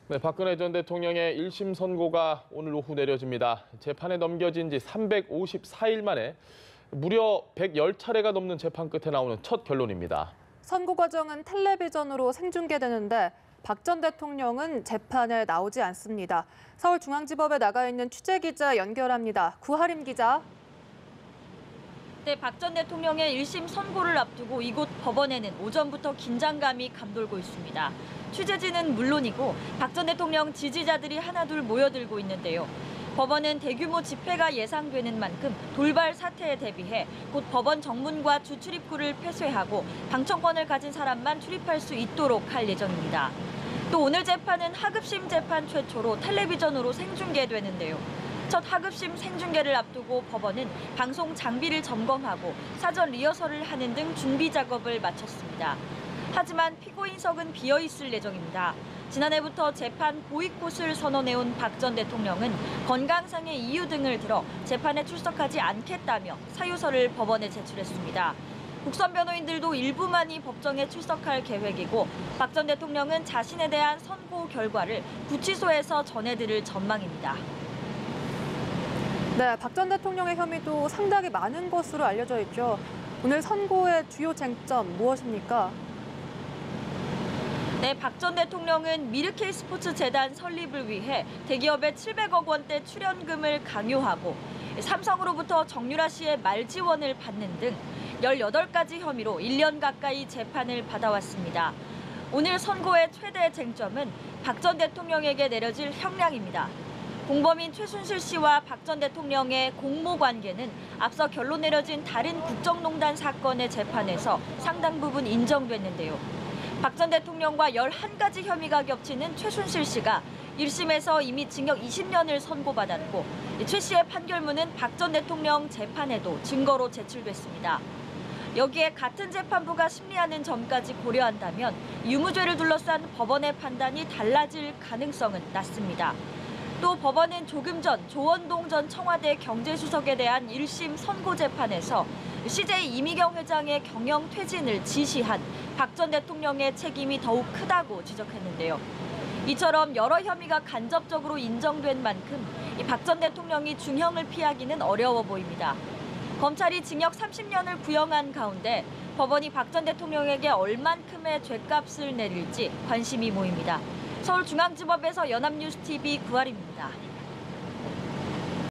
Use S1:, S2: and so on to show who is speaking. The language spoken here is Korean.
S1: 네, 박근혜 전 대통령의 1심 선고가 오늘 오후 내려집니다. 재판에 넘겨진 지 354일 만에 무려 110차례가 넘는 재판 끝에 나오는 첫 결론입니다.
S2: 선고 과정은 텔레비전으로 생중계되는데 박 전 대통령은 재판에 나오지 않습니다. 서울중앙지법에 나가 있는 취재기자 연결합니다. 구하림 기자.
S3: 네, 박 전 대통령의 1심 선고를 앞두고 이곳 법원에는 오전부터 긴장감이 감돌고 있습니다. 취재진은 물론이고 박 전 대통령 지지자들이 하나둘 모여들고 있는데요. 법원은 대규모 집회가 예상되는 만큼 돌발 사태에 대비해 곧 법원 정문과 주출입구를 폐쇄하고 방청권을 가진 사람만 출입할 수 있도록 할 예정입니다. 또 오늘 재판은 하급심 재판 최초로 텔레비전으로 생중계되는데요. 첫 하급심 생중계를 앞두고 법원은 방송 장비를 점검하고 사전 리허설을 하는 등 준비 작업을 마쳤습니다. 하지만 피고인석은 비어 있을 예정입니다. 지난해부터 재판 보이콧을 선언해온 박 전 대통령은 건강상의 이유 등을 들어 재판에 출석하지 않겠다며 사유서를 법원에 제출했습니다. 국선 변호인들도 일부만이 법정에 출석할 계획이고 박 전 대통령은 자신에 대한 선고 결과를 구치소에서 전해드릴 전망입니다.
S2: 네, 박 전 대통령의 혐의도 상당히 많은 것으로 알려져 있죠. 오늘 선고의 주요 쟁점 무엇입니까?
S3: 네, 박 전 대통령은 미르케이 스포츠 재단 설립을 위해 대기업에 700억 원대 출연금을 강요하고 삼성으로부터 정유라 씨의 말 지원을 받는 등 18가지 혐의로 1년 가까이 재판을 받아왔습니다. 오늘 선고의 최대 쟁점은 박 전 대통령에게 내려질 형량입니다. 공범인 최순실 씨와 박 전 대통령의 공모 관계는 앞서 결론 내려진 다른 국정농단 사건의 재판에서 상당 부분 인정됐는데요. 박 전 대통령과 11가지 혐의가 겹치는 최순실 씨가 1심에서 이미 징역 20년을 선고받았고 최 씨의 판결문은 박 전 대통령 재판에도 증거로 제출됐습니다. 여기에 같은 재판부가 심리하는 점까지 고려한다면 유무죄를 둘러싼 법원의 판단이 달라질 가능성은 낮습니다. 또 법원은 조금 전 조원동 전 청와대 경제수석에 대한 1심 선고 재판에서 CJ 이미경 회장의 경영 퇴진을 지시한 박 전 대통령의 책임이 더욱 크다고 지적했는데요. 이처럼 여러 혐의가 간접적으로 인정된 만큼 박 전 대통령이 중형을 피하기는 어려워 보입니다. 검찰이 징역 30년을 구형한 가운데 법원이 박 전 대통령에게 얼만큼의 죗값을 내릴지 관심이 모입니다. 서울중앙지법에서 연합뉴스TV 구하림입니다.